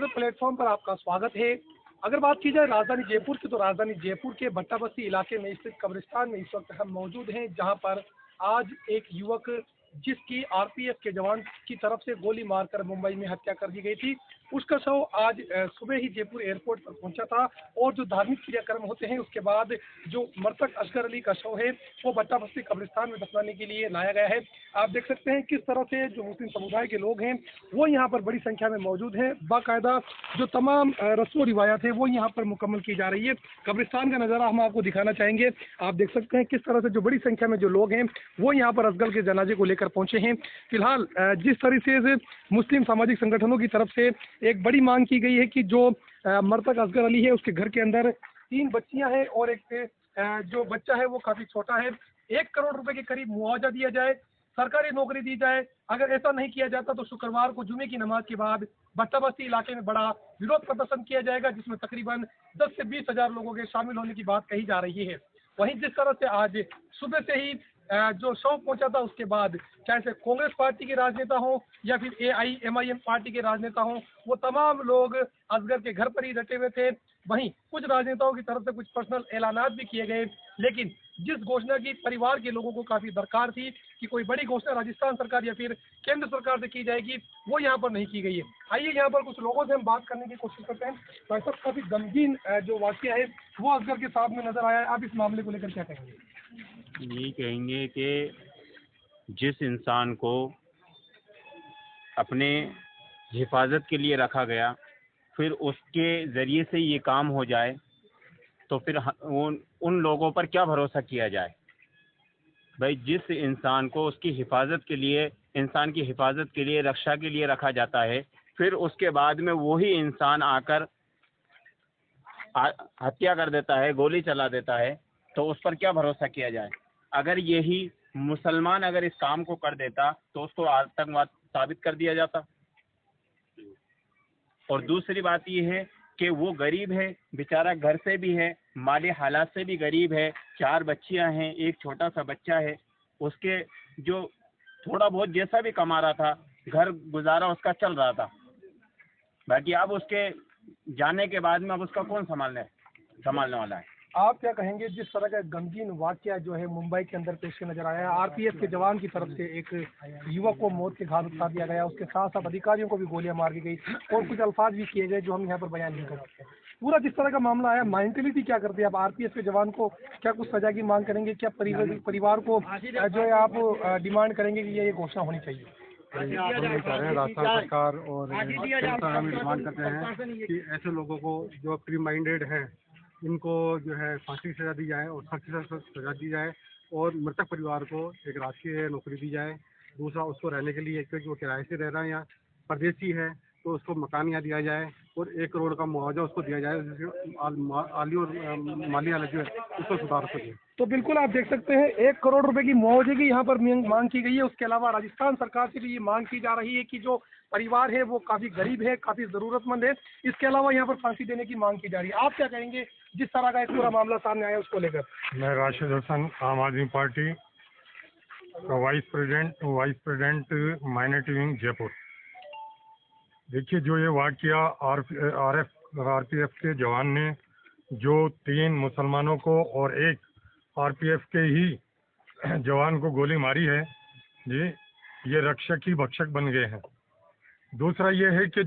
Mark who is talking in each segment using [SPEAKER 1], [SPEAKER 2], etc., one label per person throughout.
[SPEAKER 1] Digital platform पर आपका स्वागत है। अगर बात की जाए राजधानी जयपुर की, तो राजधानी जयपुर के भट्टा बस्ती इलाके में स्थित कब्रिस्तान में इस वक्त हम मौजूद हैं, जहां पर आज एक युवक जिसकी आरपीएफ के जवान की तरफ से गोली मारकर मुंबई में हत्या कर दी गई थी, उसका शव आज सुबह ही जयपुर एयरपोर्ट पर पहुंचा था। और जो धार्मिक क्रियाक्रम होते हैं उसके बाद जो मृतक असगर अली का शव है वो भट्टा बस्ती कब्रिस्तान में दफनाने के लिए लाया गया है। आप देख सकते हैं किस तरह से जो मुस्लिम समुदाय के लोग हैं वो यहाँ पर बड़ी संख्या में मौजूद हैं। बाकायदा जो तमाम रस्म रिवायात है वो यहाँ पर मुकम्मल की जा रही है। कब्रिस्तान का नज़ारा हम आपको दिखाना चाहेंगे। आप देख सकते हैं किस तरह से जो बड़ी संख्या में जो लोग हैं वो यहाँ पर असगर के जनाजे को लेकर पहुंचे हैं। फिलहाल जिस तरीके से मुस्लिम सामाजिक संगठनों की तरफ से एक बड़ी मांग की गई है कि जो मृतक असगर अली है उसके घर के अंदर 3 बच्चियां हैं और एक जो बच्चा है वो काफी छोटा है, 1 करोड़ रुपए के करीब मुआवजा दिया जाए, सरकारी नौकरी दी जाए। अगर ऐसा नहीं किया जाता तो शुक्रवार को जुमे की नमाज के बाद भट्टा बस्ती इलाके में बड़ा विरोध प्रदर्शन किया जाएगा, जिसमें तकरीबन 10 से 20 हजार लोगों के शामिल होने की बात कही जा रही है। वहीं जिस तरह से आज सुबह से ही जो शव पहुंचा था उसके बाद चाहे से कांग्रेस पार्टी के राजनेता हो या फिर एआईएमआईएम पार्टी के राजनेता हो, वो तमाम लोग असगर के घर पर ही डटे हुए थे। वहीं कुछ राजनेताओं की तरफ से कुछ पर्सनल ऐलानात भी किए गए, लेकिन जिस घोषणा की परिवार के लोगों को काफी दरकार थी कि कोई बड़ी घोषणा राजस्थान सरकार या फिर केंद्र सरकार से की जाएगी, वो यहाँ पर नहीं की गई है। आइए यहाँ पर कुछ लोगों से हम बात करने की कोशिश करते हैं। तो ऐसा काफी गमगीन जो वाकया है वो असगर के साथ में नजर आया है। आप इस मामले को लेकर क्या कहेंगे?
[SPEAKER 2] यही कहेंगे कि जिस इंसान को अपने हिफाजत के लिए रखा गया, फिर उसके ज़रिए से ये काम हो जाए तो फिर उन लोगों पर क्या भरोसा किया जाए। भाई, जिस इंसान को उसकी हिफाजत के लिए, इंसान की हिफाजत के लिए, रक्षा के लिए रखा जाता है, फिर उसके बाद में वही इंसान आकर हत्या कर देता है, गोली चला देता है, तो उस पर क्या भरोसा किया जाए। अगर यही मुसलमान अगर इस काम को कर देता तो उसको आतंकवाद साबित कर दिया जाता। और दूसरी बात यह है कि वो गरीब है बेचारा, घर से भी है, माली हालात से भी गरीब है, 4 बच्चियां हैं, एक छोटा सा बच्चा है, उसके जो थोड़ा बहुत जैसा भी कमा रहा था, घर गुजारा उसका चल रहा था। बाकी अब उसके जाने के बाद में अब उसका कौन संभालने वाला है।
[SPEAKER 1] आप क्या कहेंगे जिस तरह का गमगीन वाकया जो है मुंबई के अंदर पेश नजर आया है? आरपीएफ के जवान की तरफ से एक युवक को मौत के घाट उतार दिया गया, उसके साथ साथ अधिकारियों को भी गोलियां मार दी गई और कुछ अल्फाज भी किए गए जो हम यहाँ पर बयान नहीं कर सकते। पूरा जिस तरह का मामला आया, मेंटलिटी क्या करती है? आप आरपीएफ के जवान को क्या कुछ सजा की मांग करेंगे? क्या परिवार को जो है आप डिमांड करेंगे कि ये घोषणा होनी चाहिए?
[SPEAKER 3] राजस्थान सरकार और हम डिमांड करते हैं कि ऐसे लोगों को जो फ्री माइंडेड हैं इनको जो है फांसी की सजा दी जाए और सख्त से सख्त सजा दी जाए, और मृतक परिवार को एक राजकीय नौकरी दी जाए। दूसरा, उसको रहने के लिए, क्योंकि वो किराए से रह रहा है या परदेसी है, तो उसको मकान यहाँ दिया जाए और 1 करोड़ का मुआवजा उसको दिया जाए, जिससे आली और माली हालत जो है उसको सुधार सके।
[SPEAKER 1] तो बिल्कुल आप देख सकते हैं 1 करोड़ रुपए की मुआवजे की यहाँ पर मांग की गई है। उसके अलावा राजस्थान सरकार से भी ये मांग की जा रही है कि जो परिवार है वो काफी गरीब है, काफी जरूरतमंद है, इसके अलावा यहाँ पर फांसी देने की मांग की जा रही है। आप क्या कहेंगे जिस तरह का एक पूरा मामला सामने आया उसको लेकर?
[SPEAKER 3] मैं राशिद हसन, आम आदमी पार्टी का vice president minority wing Jaipur. देखिए, जो ये वाकया आरपीएफ के जवान ने जो 3 मुसलमानों को और 1 आरपीएफ के ही जवान को गोली मारी है जी, ये रक्षक ही भक्षक बन गए हैं। दूसरा ये है कि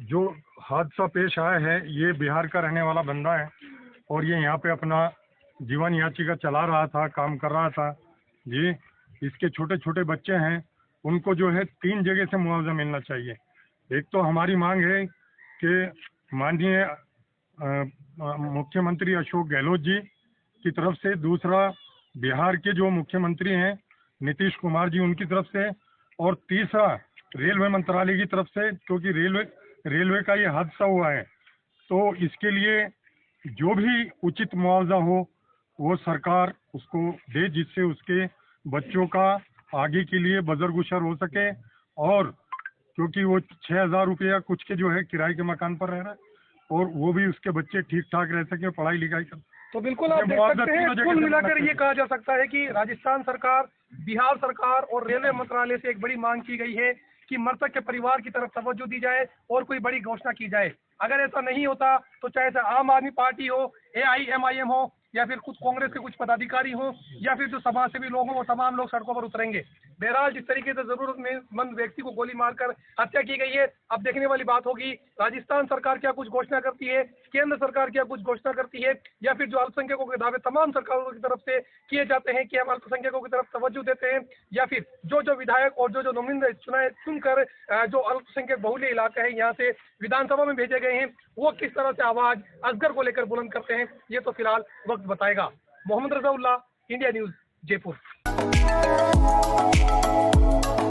[SPEAKER 3] जो हादसा पेश आया है, ये बिहार का रहने वाला बंदा है और ये यहाँ पे अपना जीवन याचिका चला रहा था, काम कर रहा था जी। इसके छोटे छोटे बच्चे हैं, उनको जो है 3 जगह से मुआवजा मिलना चाहिए। एक तो हमारी मांग है कि माननीय मुख्यमंत्री अशोक गहलोत जी की तरफ से, दूसरा बिहार के जो मुख्यमंत्री हैं नीतीश कुमार जी उनकी तरफ से, और तीसरा रेलवे मंत्रालय की तरफ से, क्योंकि रेलवे का ये हादसा हुआ है, तो इसके लिए जो भी उचित मुआवजा हो वो सरकार उसको दे, जिससे उसके बच्चों का आगे के लिए बजर गुशर हो सके। और क्योंकि वो 6,000 रुपया कुछ के जो है किराए के मकान पर रह रहा है, और वो भी उसके बच्चे ठीक ठाक रह सके, पढ़ाई लिखाई कर।
[SPEAKER 1] तो बिल्कुल आप देख सकते हैं, कुल मिलाकर ये कहा जा सकता है कि राजस्थान सरकार, बिहार सरकार और रेलवे मंत्रालय से एक बड़ी मांग की गई है कि मृतक के परिवार की तरफ तवज्जो दी जाए और कोई बड़ी घोषणा की जाए। अगर ऐसा नहीं होता तो चाहे से आम आदमी पार्टी हो, AIMIM हो, या फिर कुछ कांग्रेस के कुछ पदाधिकारी हो, या फिर जो समाज सेवी लोग हों, वो तमाम लोग सड़कों पर उतरेंगे। बहरहाल जिस तरीके से जरूरतमंद व्यक्ति को गोली मारकर हत्या की गई है, अब देखने वाली बात होगी राजस्थान सरकार क्या कुछ घोषणा करती है, केंद्र सरकार क्या कुछ घोषणा करती है, या फिर जो अल्पसंख्यकों के दावे तमाम सरकारों की तरफ से किए जाते हैं कि हम अल्पसंख्यकों की तरफ तवज्जो देते हैं, या फिर जो विधायक और जो नुमाइंदे चुनकर जो अल्पसंख्यक बहुल्य इलाका है यहाँ से विधानसभा में भेजे गए हैं, वो किस तरह से आवाज असगर को लेकर बुलंद करते हैं, ये तो फिलहाल वक्त बताएगा। Mohammad Razaullah, India news, Jaipur.